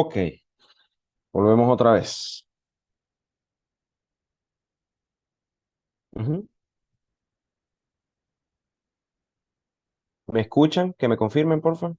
Ok, volvemos otra vez. Ujú. ¿Me escuchan? Que me confirmen, por favor.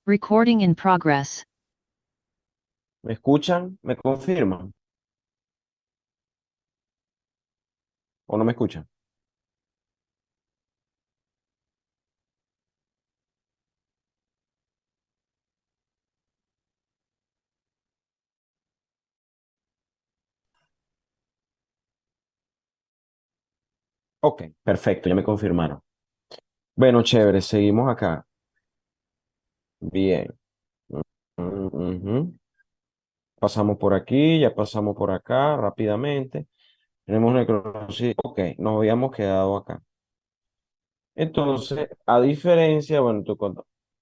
Recording in progress. ¿Me escuchan? ¿Me confirman? ¿O no me escuchan? Ok, perfecto, ya me confirmaron. Bueno, chévere, seguimos acá. Bien. Ujú. Pasamos por aquí, ya pasamos por acá rápidamente. Tenemos necrosis. Ok, nos habíamos quedado acá. Entonces, a diferencia, bueno,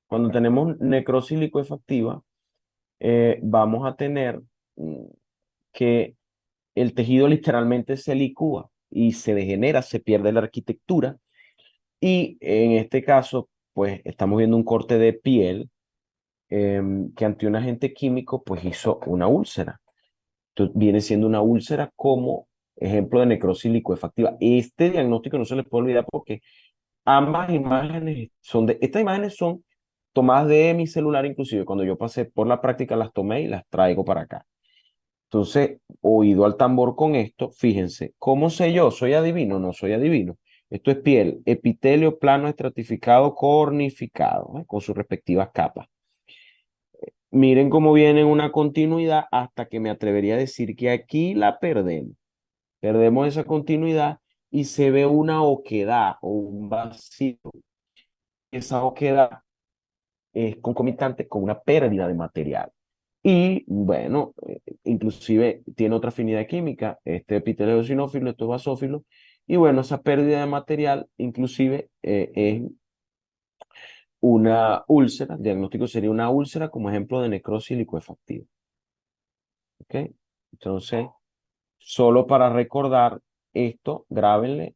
cuando tenemos necrosis licuefactiva, vamos a tener mm, que el tejido literalmente se licúa y se degenera, se pierde la arquitectura. Y en este caso, pues estamos viendo un corte de piel que ante un agente químico, pues hizo una úlcera. Entonces, viene siendo una úlcera como ejemplo de necrosis licuefactiva. Este diagnóstico no se les puede olvidar porque ambas imágenes estas imágenes son tomadas de mi celular, inclusive cuando yo pasé por la práctica las tomé y las traigo para acá. Entonces, oído al tambor con esto, fíjense, ¿cómo sé yo? ¿Soy adivino? No soy adivino. Esto es piel, epitelio plano estratificado, cornificado, con sus respectivas capas. Miren cómo viene en una continuidad hasta que me atrevería a decir que aquí la perdemos. Perdemos esa continuidad y se ve una oquedad o un vacío. Esa oquedad es concomitante con una pérdida de material. Y bueno, inclusive tiene otra afinidad química, este epitelio eosinófilo, estos basófilos, y bueno, esa pérdida de material inclusive es una úlcera, el diagnóstico sería una úlcera como ejemplo de necrosis licuefactiva. ¿Ok? Entonces, solo para recordar esto, grábenle,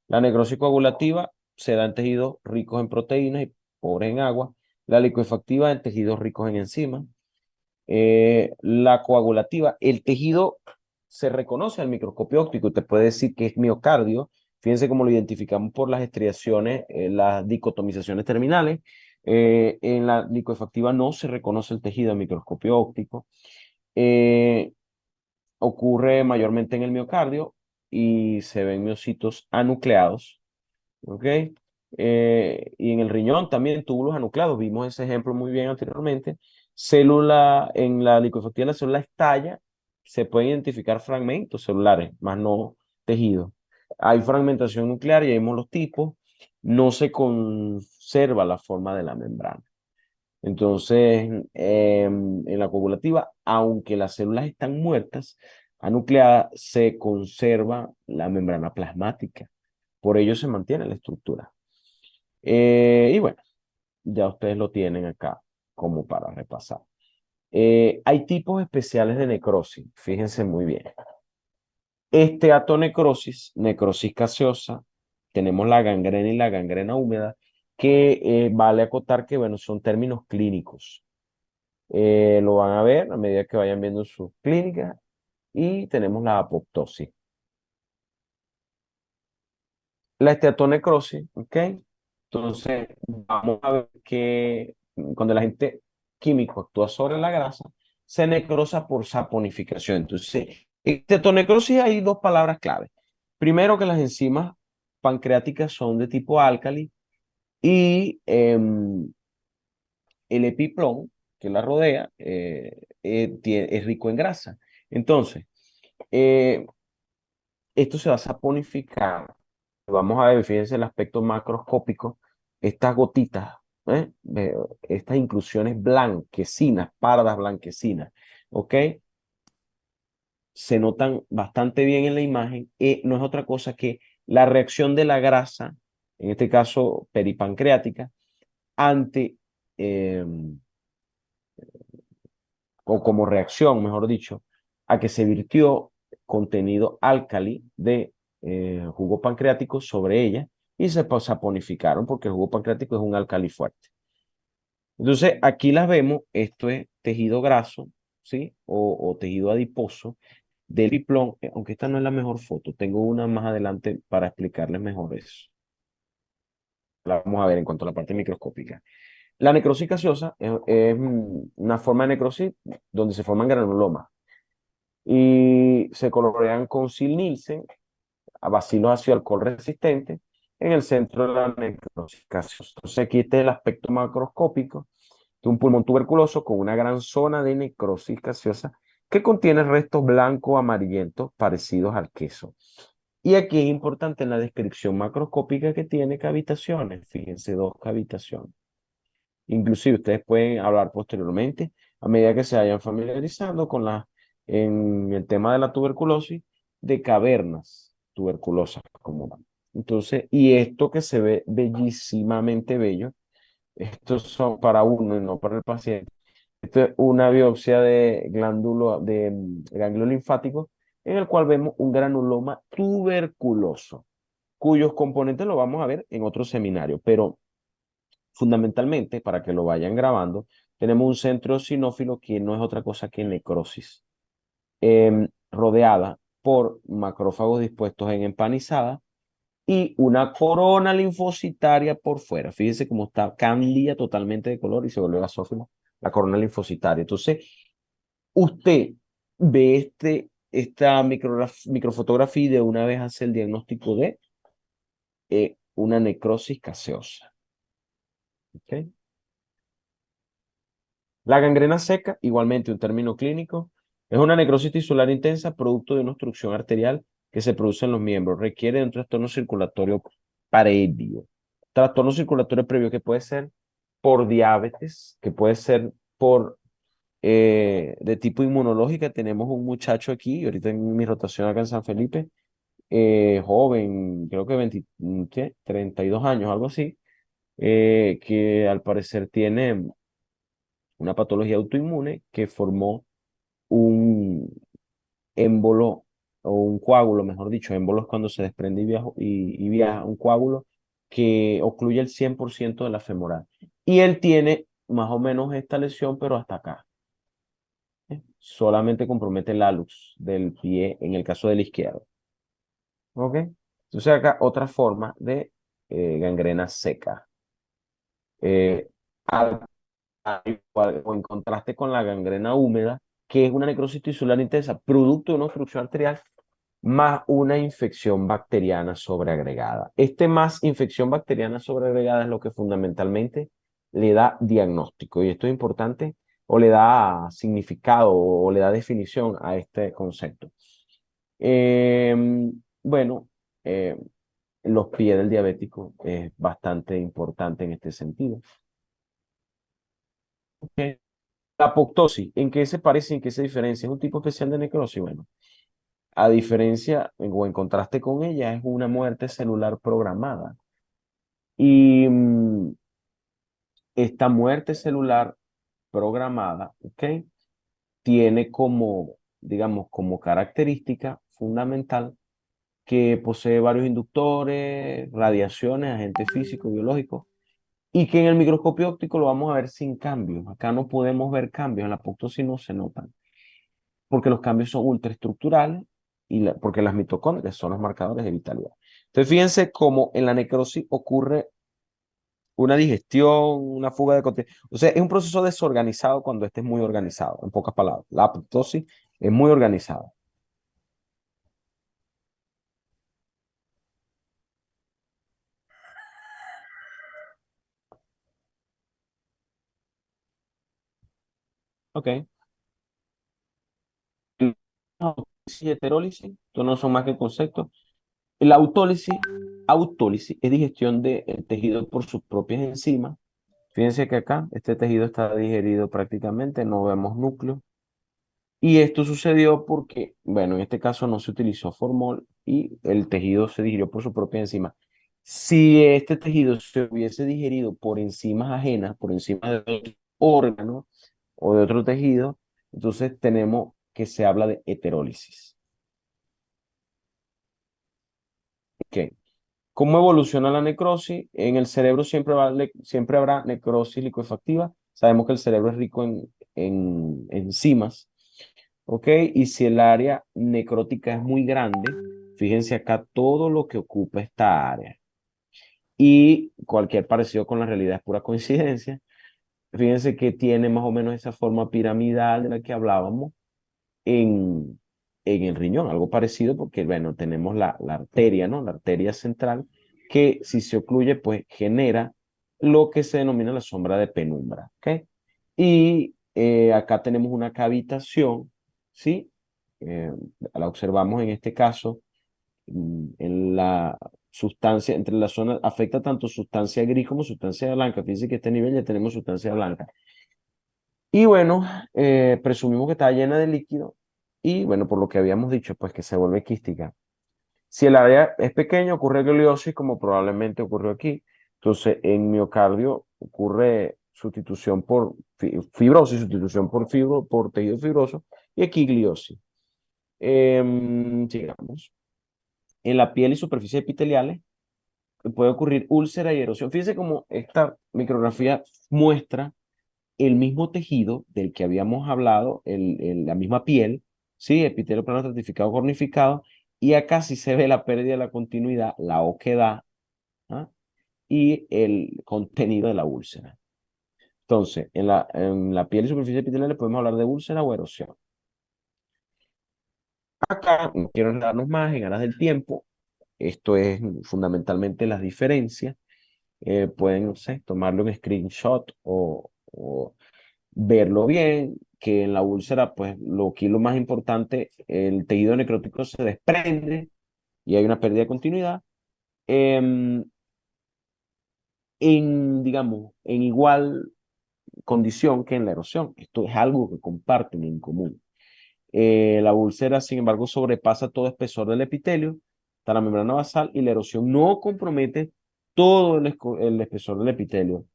la necrosis coagulativa se da en tejidos ricos en proteínas y pobres en agua, la licuefactiva en tejidos ricos en enzimas. La coagulativa, el tejido se reconoce al microscopio óptico, te puede decir que es miocardio. Fíjense cómo lo identificamos por las estriaciones, las dicotomizaciones terminales. En la licuefactiva no se reconoce el tejido al microscopio óptico. Eh, Ocurre mayormente en el miocardio y se ven miocitos anucleados. ¿Ok? Y en el riñón también túbulos anucleados, vimos ese ejemplo muy bien anteriormente. Célula, en la licuefactiva, la célula estalla, se pueden identificar fragmentos celulares, más no tejidos. Hay fragmentación nuclear y vemos los tipos, no se conserva la forma de la membrana. Entonces, en la coagulativa, aunque las células están muertas, anucleadas, se conserva la membrana plasmática. Por ello se mantiene la estructura. Y bueno, ya ustedes lo tienen acá como para repasar. Hay tipos especiales de necrosis, fíjense muy bien. Esteatonecrosis, necrosis gaseosa, tenemos la gangrena y la gangrena húmeda, que vale acotar que, bueno, son términos clínicos. Lo van a ver a medida que vayan viendo sus clínicas y tenemos la apoptosis. La esteatonecrosis, ¿ok? Entonces, vamos a ver que cuando el agente químico actúa sobre la grasa, se necrosa por saponificación. Entonces, esteatonecrosis hay dos palabras clave. Primero, que las enzimas pancreáticas son de tipo álcali y el epiplón que la rodea es rico en grasa. Entonces, eh, esto se va a saponificar. Vamos a ver, fíjense el aspecto macroscópico, estas gotitas, estas inclusiones blanquecinas, pardas blanquecinas, ¿ok? se notan bastante bien en la imagen, no es otra cosa que la reacción de la grasa, en este caso peripancreática, ante, eh, o como reacción, mejor dicho, a que se virtió contenido álcali de jugo pancreático sobre ella y se saponificaron porque el jugo pancreático es un álcali fuerte. Entonces, aquí las vemos, esto es tejido graso, ¿sí? O tejido adiposo del biplón, aunque esta no es la mejor foto, tengo una más adelante para explicarles mejor eso. La vamos a ver en cuanto a la parte microscópica. La necrosis gaseosa es una forma de necrosis donde se forman granulomas y se colorean con Sil-Nielsen a bacilos ácido alcohol resistentes en el centro de la necrosis gaseosa. Entonces aquí está el aspecto macroscópico de un pulmón tuberculoso con una gran zona de necrosis gaseosa que contiene restos blancos amarillentos parecidos al queso. Y aquí es importante en la descripción macroscópica que tiene cavitaciones. Fíjense, dos cavitaciones. Inclusive ustedes pueden hablar posteriormente, a medida que se vayan familiarizando con en el tema de la tuberculosis, de cavernas tuberculosas como van. Entonces, y esto que se ve bellísimamente bello, estos son para uno y no para el paciente. Esto es una biopsia de ganglio linfático en el cual vemos un granuloma tuberculoso, cuyos componentes lo vamos a ver en otro seminario, pero fundamentalmente, para que lo vayan grabando, tenemos un centro sinófilo que no es otra cosa que necrosis, rodeada por macrófagos dispuestos en empanizada y una corona linfocitaria por fuera. Fíjense cómo está, cambia totalmente de color y se vuelve gasófilo la corona linfocitaria. Entonces, usted ve esta microfotografía y de una vez hace el diagnóstico de una necrosis gaseosa. ¿Okay? La gangrena seca, igualmente un término clínico, es una necrosis tisular intensa producto de una obstrucción arterial que se produce en los miembros. Requiere de un trastorno circulatorio previo. Trastorno circulatorio previo que puede ser por diabetes, que puede ser por de tipo inmunológica. Tenemos un muchacho aquí, ahorita en mi rotación acá en San Felipe, joven, creo que 32 años, algo así, que al parecer tiene una patología autoinmune que formó un émbolo o un coágulo, mejor dicho, émbolo es cuando se desprende y viaja un coágulo que ocluye el 100% de la femoral. Y él tiene más o menos esta lesión, pero hasta acá. Solamente compromete el hallux del pie en el caso del izquierdo. ¿Ok? Entonces acá otra forma de gangrena seca. Eh, o en contraste con la gangrena húmeda, que es una necrosis tisular intensa, producto de una obstrucción arterial, más una infección bacteriana sobreagregada. Este más infección bacteriana sobreagregada es lo que fundamentalmente le da diagnóstico, y esto es importante, o le da significado o le da definición a este concepto. Bueno, eh, los pies del diabético es bastante importante en este sentido. Okay. La apoptosis, ¿en qué se parece, en qué se diferencia? ¿Es un tipo especial de necrosis? Bueno, a diferencia o en contraste con ella, es una muerte celular programada. Y esta muerte celular programada, ¿ok? Tiene como, digamos, como característica fundamental que posee varios inductores, radiaciones, agentes físicos, biológicos, y que en el microscopio óptico lo vamos a ver sin cambios. Acá no podemos ver cambios, en la apoptosis no se notan, porque los cambios son ultraestructurales y porque las mitocondrias son los marcadores de vitalidad. Entonces, fíjense cómo en la necrosis ocurre una digestión, una fuga de contenido. O sea, es un proceso desorganizado cuando este es muy organizado, en pocas palabras. La apoptosis es muy organizada. Ok. Autólisis y heterólisis, estos no son más que conceptos. La autólisis es digestión del tejido por sus propias enzimas. Fíjense que acá este tejido está digerido prácticamente, no vemos núcleo. Y esto sucedió porque, bueno, en este caso no se utilizó formol y el tejido se digirió por su propia enzima. Si este tejido se hubiese digerido por enzimas ajenas, por encima de otro órgano o de otro tejido, entonces tenemos que se habla de heterólisis. Ok. ¿Cómo evoluciona la necrosis? En el cerebro siempre habrá necrosis licuefactiva. Sabemos que el cerebro es rico en enzimas. ¿Ok? Y si el área necrótica es muy grande, fíjense acá todo lo que ocupa esta área. Y cualquier parecido con la realidad es pura coincidencia. Fíjense que tiene más o menos esa forma piramidal de la que hablábamos en, en el riñón, algo parecido porque, bueno, tenemos la arteria, ¿no? La arteria central, que si se ocluye, pues genera lo que se denomina la sombra de penumbra, ¿ok? Y acá tenemos una cavitación, ¿sí? Eh, la observamos en este caso en la sustancia, entre la zona, afecta tanto sustancia gris como sustancia blanca. Fíjense que a este nivel ya tenemos sustancia blanca. Y bueno, presumimos que está llena de líquido y bueno, por lo que habíamos dicho, pues que se vuelve quística. Si el área es pequeña, ocurre gliosis como probablemente ocurrió aquí. Entonces, en miocardio ocurre sustitución por fibrosis, sustitución por por tejido fibroso y aquí gliosis. Sigamos. En la piel y superficies epiteliales puede ocurrir úlcera y erosión. Fíjense cómo esta micrografía muestra el mismo tejido del que habíamos hablado, la misma piel, ¿sí? Epitelio plano estratificado cornificado, y acá sí se ve la pérdida de la continuidad, la oquedad, ¿ah? Y el contenido de la úlcera. Entonces, en la piel y superficie epitelial le podemos hablar de úlcera o erosión. Acá, no quiero darnos más en aras del tiempo, esto es fundamentalmente las diferencias. Pueden, no sé, tomarle un screenshot o verlo bien, que en la úlcera, pues lo más importante, el tejido necrótico se desprende y hay una pérdida de continuidad. em, digamos, en igual condición que en la erosión. Esto es algo que comparten en común. La úlcera, sin embargo, sobrepasa todo espesor del epitelio, hasta la membrana basal, y la erosión no compromete todo el espesor del epitelio.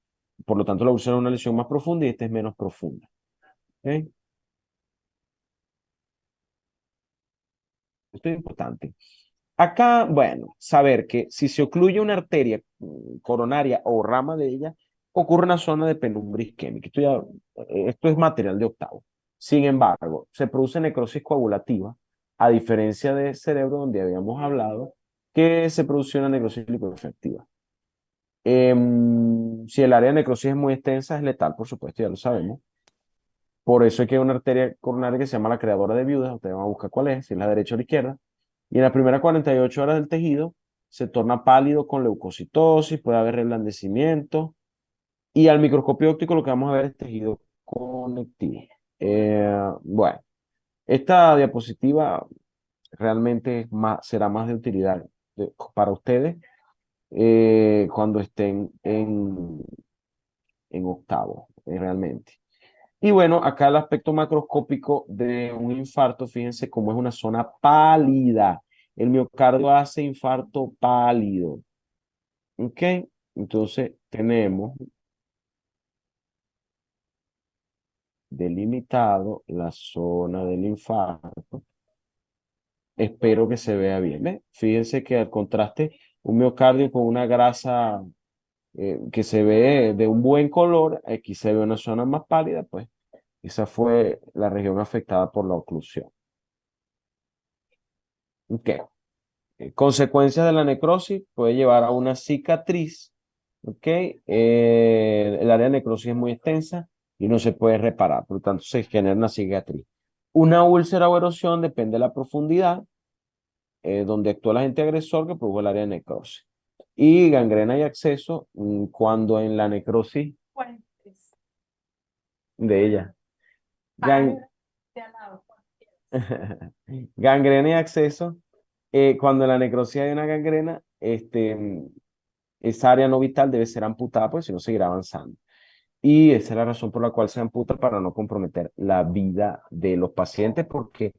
Por lo tanto, la úlcera es una lesión más profunda y esta es menos profunda. ¿Ok? Esto es importante. Acá, bueno, saber que si se ocluye una arteria coronaria o rama de ella, ocurre una zona de penumbra isquémica. Esto es material de octavo. Sin embargo, se produce necrosis coagulativa, a diferencia del cerebro donde habíamos hablado que se produce una necrosis lipoefectiva. Si el área de necrosis es muy extensa, es letal, por supuesto, ya lo sabemos. Por eso es que hay una arteria coronaria que se llama la creadora de viudas. Ustedes van a buscar cuál es, si es la derecha o la izquierda. Y en las primeras 48 horas del tejido se torna pálido con leucocitosis, puede haber reblandecimiento. Y al microscopio óptico lo que vamos a ver es tejido conectivo. Bueno, esta diapositiva realmente será más de utilidad para ustedes cuando estén en octavo, realmente. Y bueno, acá el aspecto macroscópico de un infarto, fíjense cómo es una zona pálida. El miocardio hace infarto pálido. ¿Ok? Entonces tenemos delimitado la zona del infarto. Espero que se vea bien. ¿Ve? Fíjense que al contraste, un miocardio con una grasa que se ve de un buen color, aquí se ve una zona más pálida, pues esa fue la región afectada por la oclusión. ¿Ok? Consecuencias de la necrosis puede llevar a una cicatriz, ¿ok? El área de necrosis es muy extensa y no se puede reparar, por lo tanto se genera una cicatriz. Una úlcera o erosión depende de la profundidad donde actúa el agente agresor que produjo el área de necrosis. Y gangrena y acceso cuando en la necrosis de ella. Gan- gangrena y acceso, cuando en la necrosis hay una gangrena, esa área no vital debe ser amputada, porque si no seguirá avanzando. Y esa es la razón por la cual se amputa para no comprometer la vida de los pacientes, porque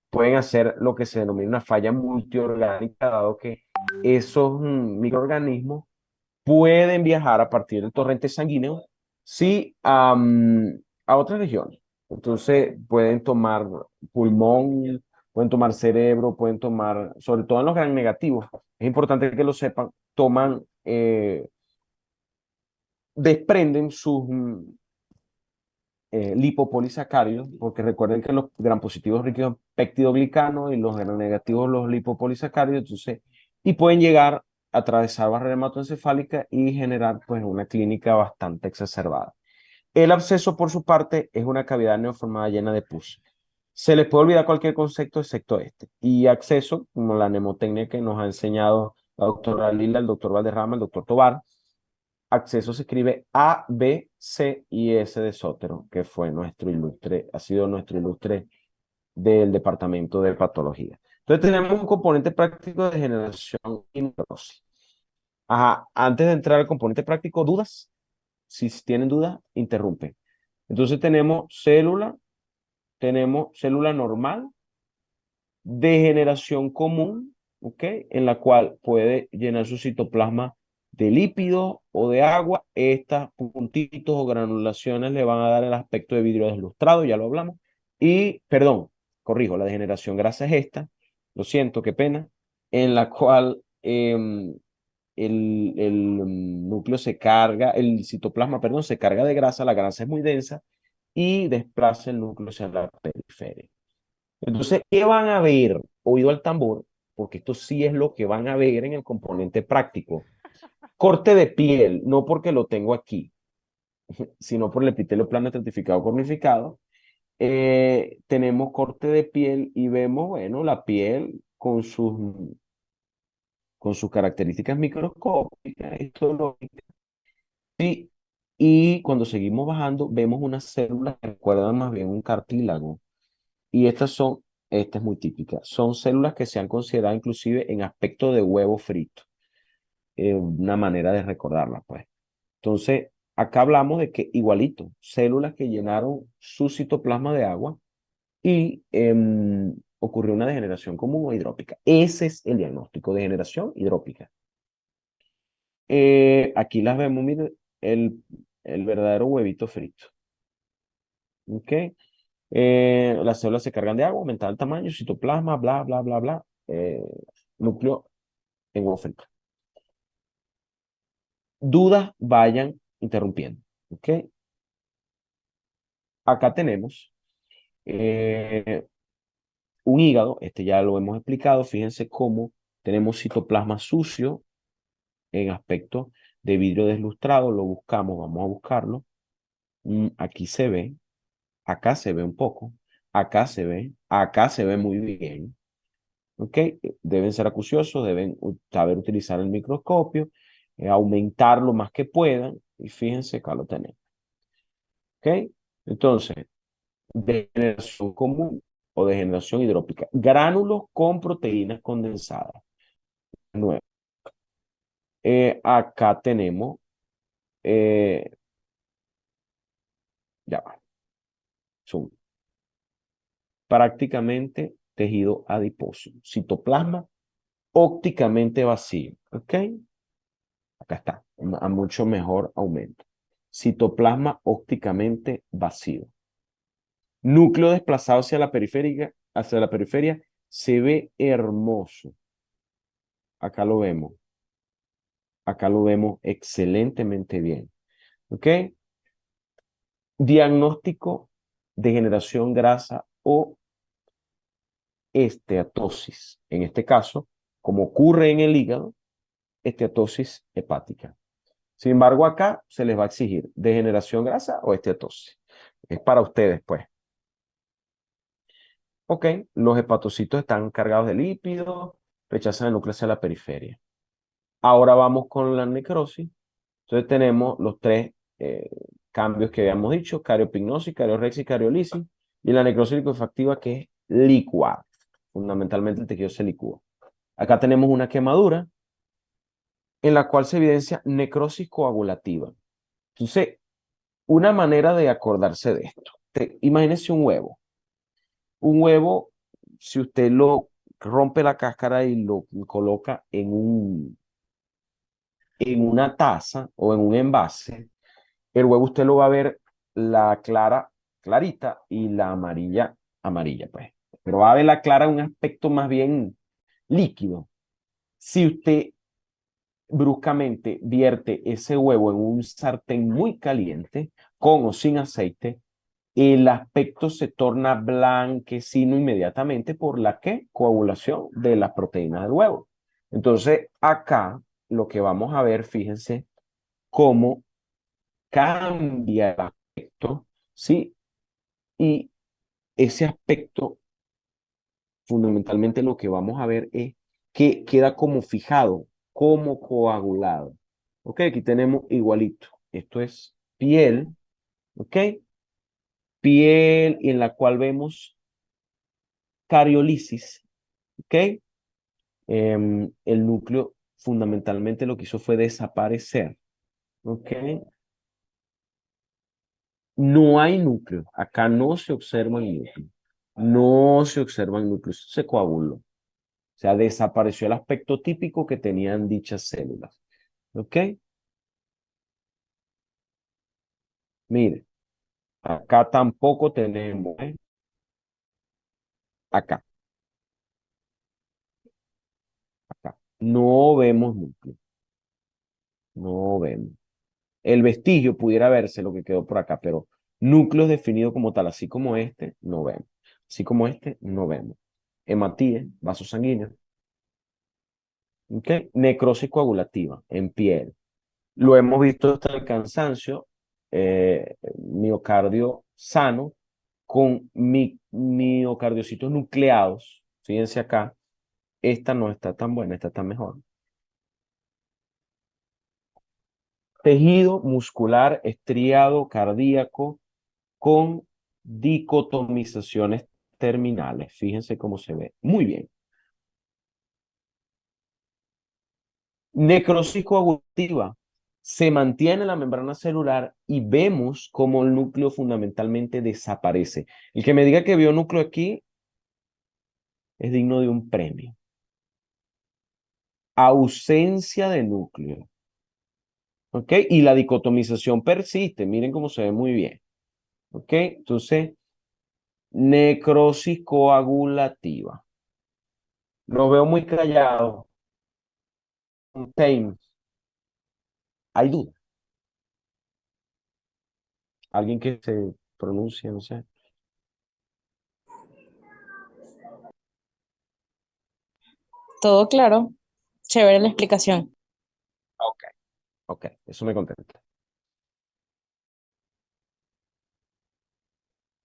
pueden hacer lo que se denomina una falla multiorgánica, dado que esos microorganismos pueden viajar a partir del torrente sanguíneo, sí, a otras regiones. Entonces, pueden tomar pulmón, pueden tomar cerebro, pueden tomar, sobre todo en los gran negativos, es importante que lo sepan, toman, desprenden sus lipopolisacáridos, porque recuerden que los gram positivos ricos en peptidoglicano y los gram negativos los lipopolisacáridos, entonces, y pueden llegar a atravesar barrera hematoencefálica y generar pues una clínica bastante exacerbada. El absceso, por su parte, es una cavidad neoformada llena de pus. Se les puede olvidar cualquier concepto excepto este. Y acceso, como la mnemotecnia que nos ha enseñado la doctora Lila, el doctor Valderrama, el doctor Tobar, acceso se escribe A, B, C y S de Sotero, que fue nuestro ilustre, ha sido nuestro ilustre del departamento de patología. Entonces tenemos un componente práctico de generación y necrosis. Ajá, antes de entrar al componente práctico, ¿dudas? Si tienen dudas, interrumpen. Entonces tenemos célula normal de generación común, ¿ok? En la cual puede llenar su citoplasma de lípido o de agua. Estas puntitos o granulaciones le van a dar el aspecto de vidrio deslustrado, ya lo hablamos. Y, perdón, corrijo, la degeneración grasa es esta, lo siento, qué pena, en la cual el núcleo se carga, el citoplasma, perdón, se carga de grasa, la grasa es muy densa y desplaza el núcleo hacia la periferia. Entonces, ¿qué van a ver? Oído al tambor, porque esto sí es lo que van a ver en el componente práctico. Corte de piel, no porque lo tengo aquí, sino por el epitelio plano estratificado cornificado. Tenemos corte de piel y vemos, bueno, la piel con sus características microscópicas, histológicas. Sí, y cuando seguimos bajando, vemos unas células que recuerdan más bien un cartílago. Y esta es muy típica, son células que se han considerado inclusive en aspecto de huevo frito, una manera de recordarla, pues. Entonces, acá hablamos de que igualito, células que llenaron su citoplasma de agua y ocurrió una degeneración común o hidrópica. Ese es el diagnóstico, degeneración hidrópica. Aquí las vemos, miren, el verdadero huevito frito. ¿Ok? Las células se cargan de agua, aumentan el tamaño, citoplasma, bla, bla, bla, bla. Núcleo en huevo frito. Dudas, vayan interrumpiendo. ¿Ok? Acá tenemos eh, un hígado, este ya lo hemos explicado. Fíjense cómo tenemos citoplasma sucio en aspecto de vidrio deslustrado. Lo buscamos, vamos a buscarlo. Aquí se ve, acá se ve un poco, acá se ve muy bien. ¿Ok? Deben ser acuciosos, deben saber utilizar el microscopio, aumentar lo más que puedan, y fíjense, acá lo tenemos. ¿Ok? Entonces, degeneración común o degeneración hidrópica. Gránulos con proteínas condensadas. Nuevo. Acá tenemos, eh, ya va, son prácticamente tejido adiposo, citoplasma ópticamente vacío. ¿Ok? Acá está, a mucho mejor aumento. Citoplasma ópticamente vacío. Núcleo desplazado hacia la periferia, se ve hermoso. Acá lo vemos. Acá lo vemos excelentemente bien. ¿Ok? Diagnóstico de generación grasa o esteatosis. En este caso, como ocurre en el hígado, esteatosis hepática. Sin embargo, acá se les va a exigir degeneración grasa o esteatosis. Es para ustedes, pues. Ok, los hepatocitos están cargados de lípidos, rechazan el núcleo hacia la periferia. Ahora vamos con la necrosis. Entonces tenemos los tres cambios que habíamos dicho, cariopignosis, cariorexia y cariolisis, y la necrosis liquefactiva que es licuar. Fundamentalmente el tejido se licúa. Acá tenemos una quemadura en la cual se evidencia necrosis coagulativa. Entonces, Una manera de acordarse de esto. Imagínese un huevo. Un huevo, si usted lo rompe la cáscara y lo coloca en una taza o en un envase, el huevo usted lo va a ver la clara clarita y la amarilla amarilla, pues. Pero va a ver la clara un aspecto más bien líquido. Si usted bruscamente vierte ese huevo en un sartén muy caliente, con o sin aceite, el aspecto se torna blanquecino inmediatamente por la ¿qué? Coagulación de las proteínas del huevo. Entonces, acá lo que vamos a ver, fíjense cómo cambia el aspecto, ¿sí? Y ese aspecto, fundamentalmente lo que vamos a ver es que queda como fijado, como coagulado. Ok, aquí tenemos igualito. Esto es piel, ok, piel en la cual vemos cariolisis, ok. El núcleo fundamentalmente lo que hizo fue desaparecer, ok. No hay núcleo, acá no se observa el núcleo, no se observa el núcleo, se coaguló. O sea, desapareció el aspecto típico que tenían dichas células. ¿Ok? Mire, acá tampoco tenemos, ¿eh? Acá, acá. No vemos núcleo, no vemos. El vestigio pudiera verse lo que quedó por acá, pero núcleos definidos como tal, así como este, no vemos. Así como este, no vemos. Hematíes, vasos sanguíneos. ¿Ok? Necrosis coagulativa en piel. Lo hemos visto hasta el cansancio, miocardio sano, con miocardiocitos nucleados. Fíjense acá, esta no está tan buena, esta está mejor. Tejido muscular estriado cardíaco con dicotomizaciones terminales. Fíjense cómo se ve. Muy bien. Necrosis coagulativa. Se mantiene la membrana celular y vemos cómo el núcleo fundamentalmente desaparece. El que me diga que vio núcleo aquí es digno de un premio. Ausencia de núcleo. ¿Ok? Y la dicotomización persiste. Miren cómo se ve muy bien. ¿Ok? Entonces, necrosis coagulativa. Lo veo muy callado. Pain. Hay duda. Alguien que se pronuncie, no sé. Todo claro. Chévere la explicación. Ok, ok. Eso me contenta.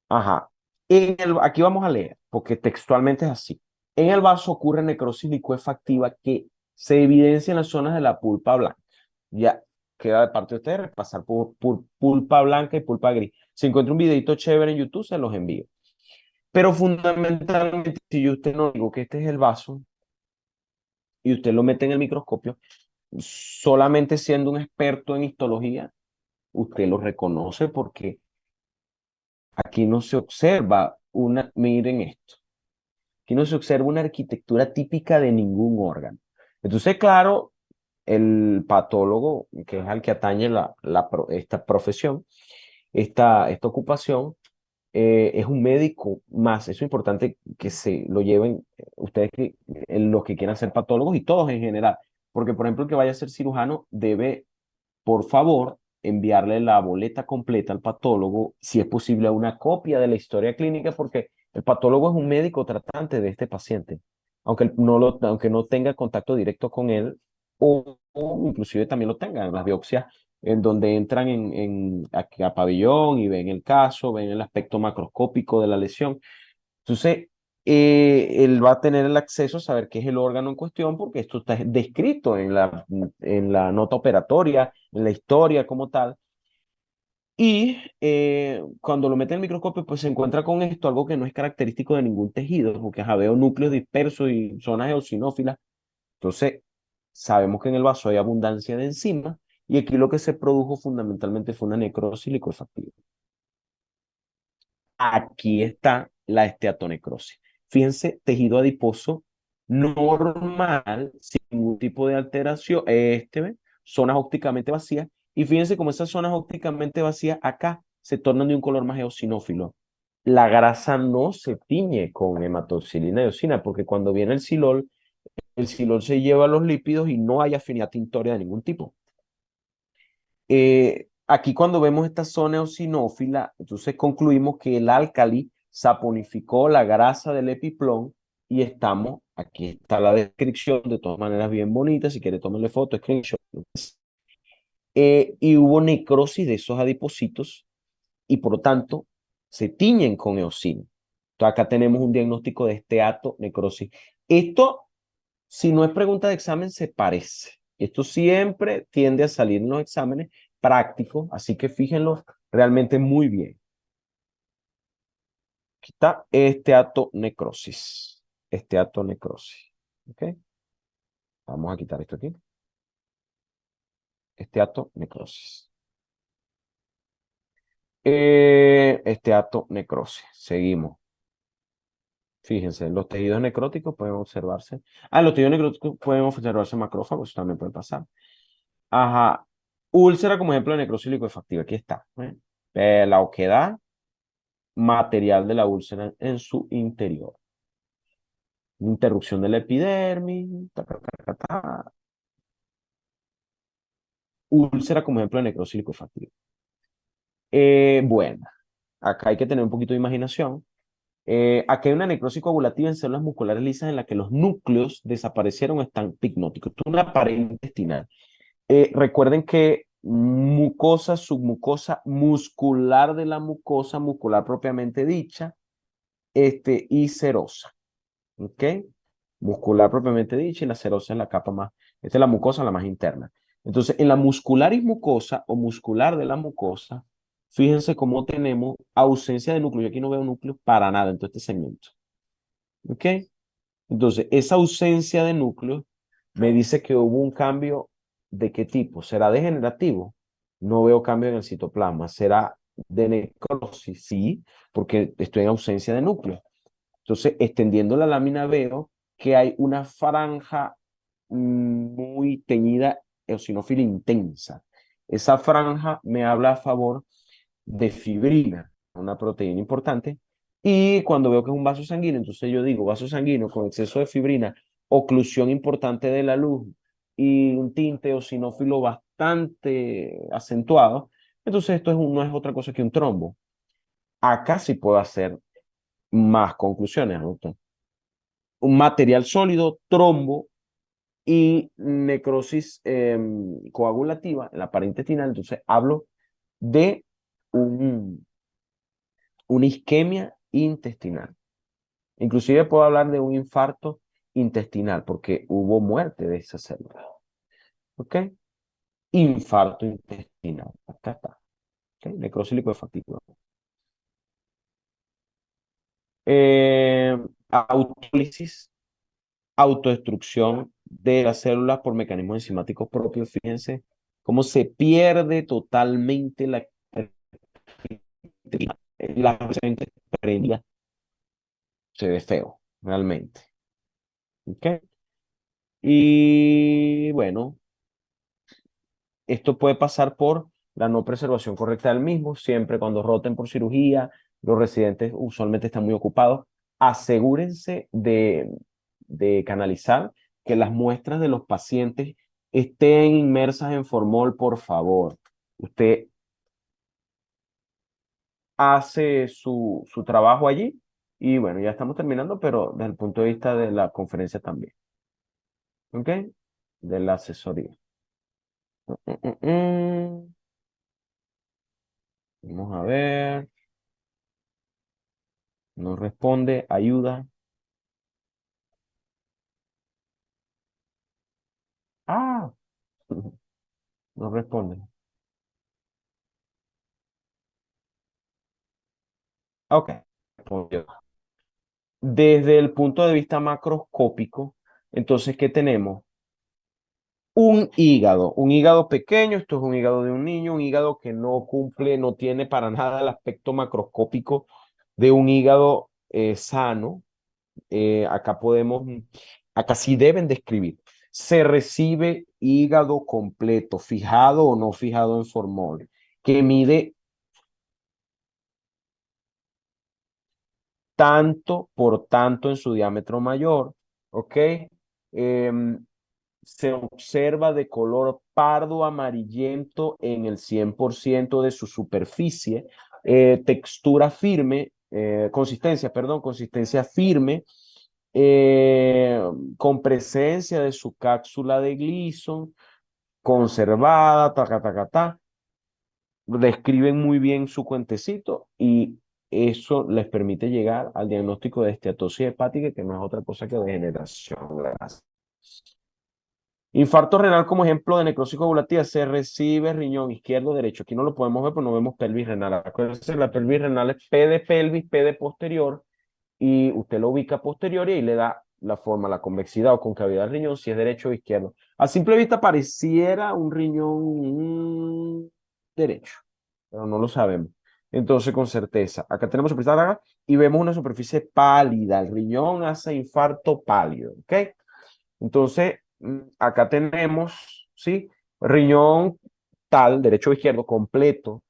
Ajá. Aquí vamos a leer, porque textualmente es así. En el vaso ocurre necrosis licuefactiva que se evidencia en las zonas de la pulpa blanca. Ya queda de parte de ustedes repasar por pulpa blanca y pulpa gris. Si encuentra un videito chévere en YouTube, se los envío. Pero fundamentalmente, si yo usted no digo que este es el vaso y usted lo mete en el microscopio, solamente siendo un experto en histología, usted lo reconoce porque aquí no se observa miren esto. Aquí no se observa una arquitectura típica de ningún órgano. Entonces, claro, el patólogo, que es al que atañe esta profesión, esta ocupación, es un médico más. Eso es importante que se lo lleven ustedes, los que quieran ser patólogos y todos en general. Porque, por ejemplo, el que vaya a ser cirujano debe, por favor, enviarle la boleta completa al patólogo, si es posible, una copia de la historia clínica, porque el patólogo es un médico tratante de este paciente, aunque no tenga contacto directo con él, o inclusive también lo tenga en las biopsias, en donde entran a pabellón y ven el caso, ven el aspecto macroscópico de la lesión. Entonces, él va a tener el acceso a saber qué es el órgano en cuestión, porque esto está descrito en la nota operatoria, en la historia como tal. Y cuando lo mete en el microscopio, pues se encuentra con esto, algo que no es característico de ningún tejido, porque veo núcleos dispersos y zonas eosinófilas. Entonces, sabemos que en el vaso hay abundancia de enzimas y aquí lo que se produjo fundamentalmente fue una necrosis licuefactiva. Aquí está la esteatonecrosis. Fíjense, tejido adiposo normal, sin ningún tipo de alteración, ¿ve? Zonas ópticamente vacías, y fíjense cómo esas zonas ópticamente vacías acá se tornan de un color más eosinófilo. La grasa no se tiñe con hematoxilina y eosina, porque cuando viene el silol se lleva los lípidos y no hay afinidad tintorea de ningún tipo. Aquí cuando vemos esta zona eosinófila, entonces concluimos que el álcali saponificó la grasa del epiplón y aquí está la descripción, de todas maneras bien bonita, si quiere tomarle foto, screenshot. Y hubo necrosis de esos adipocitos y por lo tanto se tiñen con eosina. Entonces acá tenemos un diagnóstico de esteatonecrosis. Esto, si no es pregunta de examen, se parece. Esto siempre tiende a salir en los exámenes prácticos, así que fíjenlo realmente muy bien. Aquí está esteatonecrosis. Esteatonecrosis. ¿Ok? Vamos a quitar esto aquí. Esteatonecrosis. Esteatonecrosis. Seguimos. Fíjense, los tejidos necróticos pueden observarse. Los tejidos necróticos pueden observarse macrófagos, eso también puede pasar. Ajá. Úlcera como ejemplo de necrosis licuefactiva. Aquí está. La oquedad material de la úlcera en su interior. Interrupción de la epidermis. Úlcera como ejemplo de necrosis licuefactiva. Bueno, acá hay que tener un poquito de imaginación. Aquí hay una necrosis coagulativa en células musculares lisas en la que los núcleos desaparecieron o están picnóticos. Esto es una pared intestinal. Recuerden que mucosa, submucosa, muscular de la mucosa, muscular propiamente dicha, y serosa. ¿Ok? Muscular propiamente dicha y la serosa es la capa más, esta es la mucosa, la más interna. Entonces, en la muscularis mucosa o muscular de la mucosa, fíjense cómo tenemos ausencia de núcleo. Yo aquí no veo núcleo para nada en todo este segmento. ¿Ok? Entonces, esa ausencia de núcleo me dice que hubo un cambio. ¿De qué tipo? ¿Será degenerativo? No veo cambio en el citoplasma. ¿Será de necrosis? Sí, porque estoy en ausencia de núcleo. Entonces, extendiendo la lámina veo que hay una franja muy teñida, eosinófila intensa. Esa franja me habla a favor de fibrina, una proteína importante. Y cuando veo que es un vaso sanguíneo, entonces yo digo vaso sanguíneo con exceso de fibrina, oclusión importante de la luz y un tinte eosinófilo bastante acentuado. Entonces esto no es otra cosa que un trombo. Acá sí puedo hacer más conclusiones, ¿no? Un material sólido, trombo y necrosis coagulativa en la pared intestinal. Entonces hablo de un, una isquemia intestinal. Inclusive puedo hablar de un infarto intestinal porque hubo muerte de esa célula. ¿Ok? Infarto intestinal. Acá está. ¿Ok? Necrosis licuefactiva. Autólisis, autodestrucción de las células por mecanismos enzimáticos propios. Fíjense cómo se pierde totalmente la previa. Se ve feo, realmente. ¿Ok? Y bueno, esto puede pasar por la no preservación correcta del mismo. Siempre cuando roten por cirugía, los residentes usualmente están muy ocupados. Asegúrense de canalizar que las muestras de los pacientes estén inmersas en formol, por favor. Usted hace su trabajo allí y bueno, ya estamos terminando, pero desde el punto de vista de la conferencia también. ¿Ok? De la asesoría. Mm. Vamos a ver. No responde. Ayuda. Ah, no responde. Ok. Respondió. Desde el punto de vista macroscópico, entonces, ¿qué tenemos? un hígado pequeño, esto es un hígado de un niño, un hígado que no cumple, no tiene para nada el aspecto macroscópico de un hígado sano. Acá podemos, acá sí deben describir. Se recibe hígado completo, fijado o no fijado en formol, que mide tanto por tanto en su diámetro mayor, ¿ok? Em, Se observa de color pardo amarillento en el 100% de su superficie, textura firme, consistencia, perdón, consistencia firme, eh, con presencia de su cápsula de Gleason, conservada, taca, taca, ta. Describen muy bien su cuentecito y eso les permite llegar al diagnóstico de esteatosis hepática, que no es otra cosa que degeneración grasa. Infarto renal como ejemplo de necrosis coagulativa, se recibe riñón izquierdo, derecho. Aquí no lo podemos ver, pero no vemos pelvis renal. Acuérdense, la pelvis renal es P de pelvis, P de posterior, y usted lo ubica posterior y ahí le da la forma, la convexidad o concavidad del riñón, si es derecho o izquierdo. A simple vista pareciera un riñón derecho, pero no lo sabemos. Entonces, con certeza, acá tenemos superficie larga y vemos una superficie pálida. El riñón hace infarto pálido, ¿ok? Entonces, acá tenemos, ¿sí? Riñón tal, derecho o izquierdo, completo.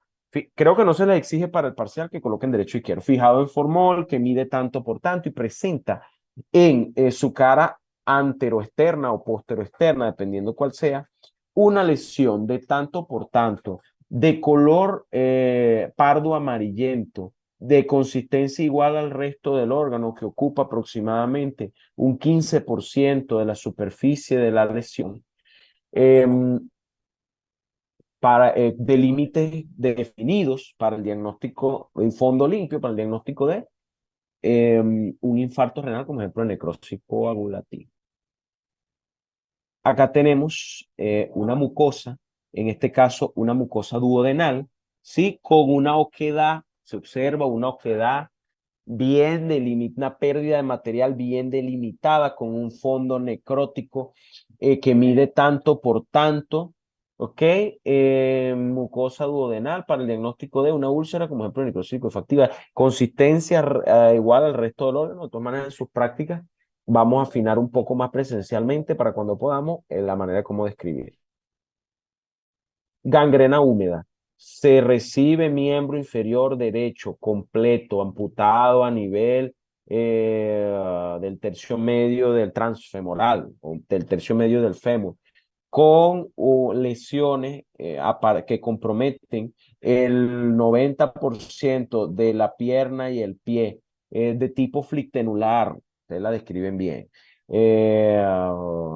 Creo que no se les exige para el parcial que coloquen derecho o izquierdo. Fijado en formol, que mide tanto por tanto y presenta en su cara anteroexterna o posteroexterna, dependiendo cuál sea, una lesión de tanto por tanto, de color pardo amarillento, de consistencia igual al resto del órgano, que ocupa aproximadamente un 15% de la superficie de la lesión, de límites definidos para el diagnóstico, en fondo limpio, para el diagnóstico de un infarto renal, como ejemplo, necrosis coagulativa. Acá tenemos una mucosa, en este caso una mucosa duodenal, ¿sí? Con una oquedad, se observa una oquedad bien delimitada, una pérdida de material bien delimitada, con un fondo necrótico que mide tanto por tanto, ¿ok? Mucosa duodenal para el diagnóstico de una úlcera, como ejemplo, necrosis factiva. Consistencia igual al resto del órgano. De todas maneras, en sus prácticas vamos a afinar un poco más presencialmente para cuando podamos la manera de cómo describir. Gangrena húmeda. Se recibe miembro inferior derecho completo, amputado a nivel del tercio medio del transfemoral o del tercio medio del fémur, con lesiones que comprometen el 90% de la pierna y el pie, de tipo flictenular, ustedes la describen bien,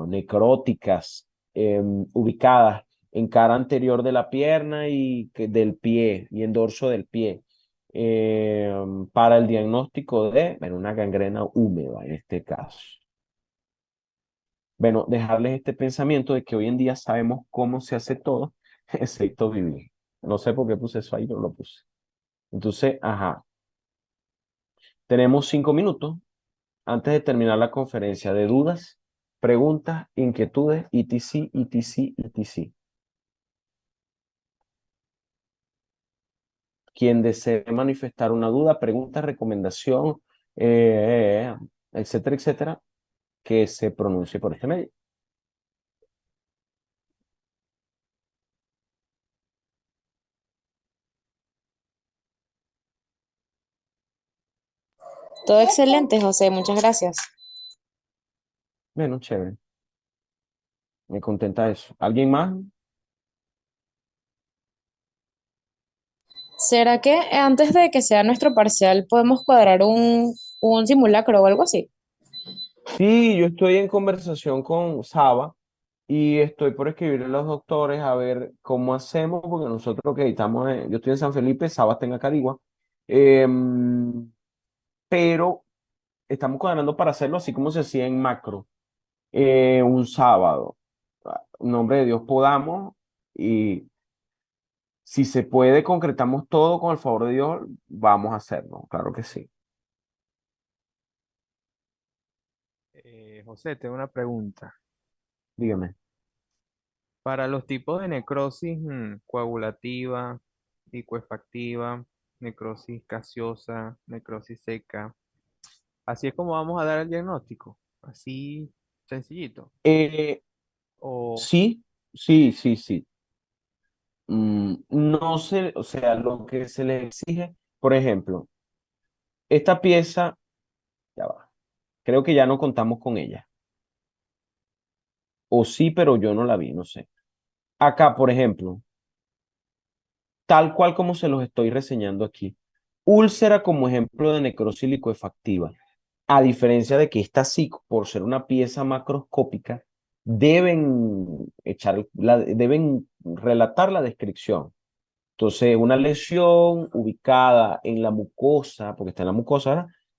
necróticas, ubicadas en cara anterior de la pierna y del pie y en dorso del pie, eh, para el diagnóstico de, bueno, una gangrena húmeda en este caso. Bueno, dejarles este pensamiento de que hoy en día sabemos cómo se hace todo, excepto vivir. No sé por qué puse eso ahí, pero lo puse. Entonces, ajá, tenemos 5 minutos antes de terminar la conferencia de dudas, preguntas, inquietudes, etc, etc, etc. Quien desee manifestar una duda, pregunta, recomendación, eh, etcétera, etcétera, que se pronuncie por este medio. Todo excelente, José, muchas gracias. Bueno, chévere. Me contenta eso. ¿Alguien más? ¿Será que antes de que sea nuestro parcial podemos cuadrar un simulacro o algo así? Sí, yo estoy en conversación con Saba y estoy por escribirle a los doctores a ver cómo hacemos, porque nosotros que estamos, yo estoy en San Felipe, Saba está en Acarigua, em, pero estamos cuadrando para hacerlo así como se hacía en macro, un sábado. En nombre de Dios podamos, y si se puede, concretamos todo con el favor de Dios, vamos a hacerlo, claro que sí. José, tengo una pregunta. Dígame. Para los tipos de necrosis coagulativa, licuefactiva, necrosis gaseosa, necrosis seca, así es como vamos a dar el diagnóstico, así sencillito. Eh, O sí, sí, sí, sí. No sé, o sea, lo que se le exige, por ejemplo, esta pieza, ya va, creo que ya no contamos con ella. O sí, pero yo no la vi, no sé. Acá, por ejemplo, tal cual como se los estoy reseñando aquí. Úlcera como ejemplo de necrosis licuefactiva. A diferencia de que esta sí, por ser una pieza macroscópica, deben relatar la descripción. Entonces, una lesión ubicada en la mucosa, porque está en la mucosa,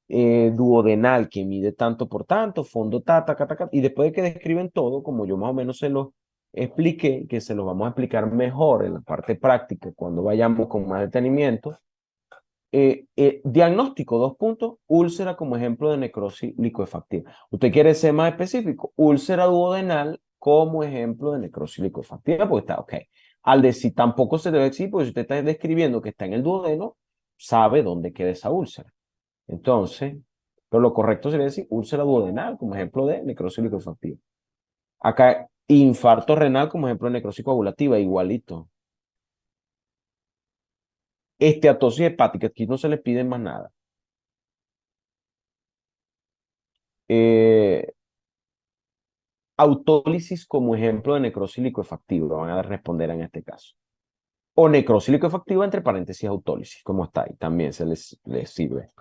¿verdad? Duodenal, que mide tanto por tanto, fondo ta, y después de que describen todo, como yo más o menos se los expliqué, que se los vamos a explicar mejor en la parte práctica cuando vayamos con más detenimiento. Diagnóstico, dos puntos, úlcera como ejemplo de necrosis licuefactiva. ¿Usted quiere ser más específico? Úlcera duodenal como ejemplo de necrosis licuefactiva, pues está ok. Al decir, tampoco se debe decir, porque si usted está describiendo que está en el duodeno, sabe dónde queda esa úlcera. Entonces, pero lo correcto sería decir úlcera duodenal como ejemplo de necrosis licuefactiva. Acá, infarto renal como ejemplo de necrosis coagulativa, igualito. Esteatosis hepática, aquí no se le pide más nada. Eh, Autólisis como ejemplo de necrosis licuefactiva, van a responder en este caso. O necrosis licuefactiva entre paréntesis autólisis, como está ahí, también les sirve.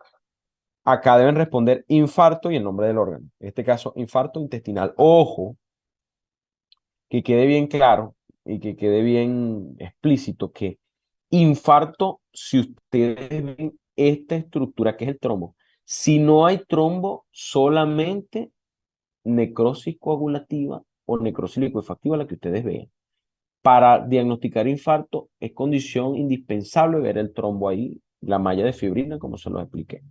Acá deben responder infarto y el nombre del órgano. En este caso, infarto intestinal. Ojo, que quede bien claro y que quede bien explícito que infarto, si ustedes ven esta estructura que es el trombo, si no hay trombo, solamente necrosis coagulativa o necrosis licuefactiva, la que ustedes vean. Para diagnosticar infarto es condición indispensable ver el trombo ahí, la malla de fibrina, como se lo expliqué.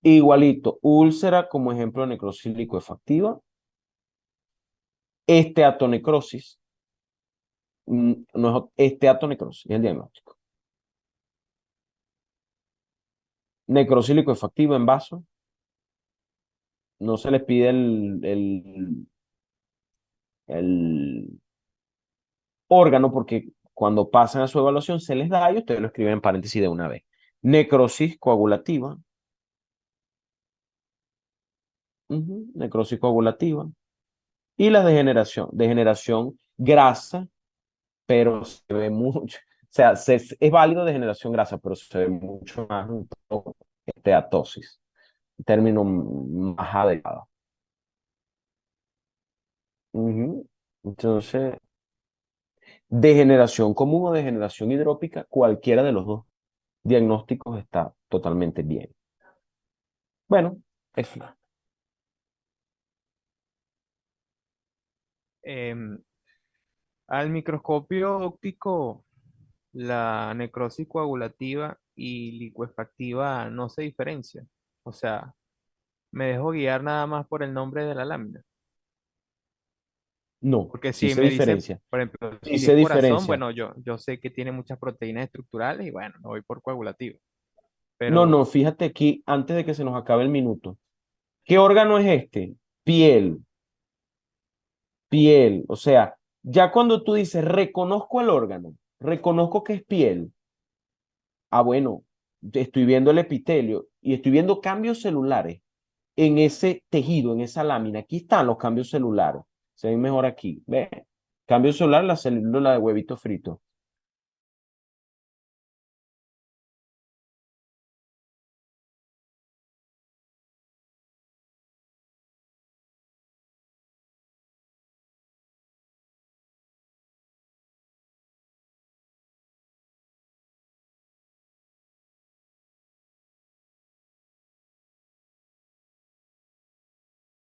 Igualito, úlcera como ejemplo de necrosis licuefactiva, esteatonecrosis, no es esteatonecrosis, es el diagnóstico. Necrosis licuefactiva en vaso, no se les pide el órgano porque cuando pasan a su evaluación se les da y ustedes lo escriben en paréntesis de una vez. Necrosis coagulativa, necrosis coagulativa. Y la degeneración grasa, pero se ve mucho, o sea, es válido degeneración grasa, pero se ve mucho más esteatosis, término más adecuado. Ujú. Entonces, degeneración común o degeneración hidrópica, cualquiera de los dos diagnósticos está totalmente bien. Bueno, eso. em, al microscopio óptico, la necrosis coagulativa y licuefactiva no se diferencian. O sea, me dejo guiar nada más por el nombre de la lámina. No, Porque sí si se me dice, diferencia. por ejemplo, Sí si es se corazón, diferencia. bueno, yo sé que tiene muchas proteínas estructurales y bueno, me voy por coagulativo. No, Pero no, fíjate aquí, antes de que se nos acabe el minuto. ¿Qué órgano es este? Piel, piel. O sea, ya cuando tú dices, reconozco el órgano, reconozco que es piel. Ah, bueno, estoy viendo el epitelio y estoy viendo cambios celulares en ese tejido, en esa lámina. Aquí están los cambios celulares. Se ven mejor aquí. ¿Ve? Cambio celular, la célula de huevito frito.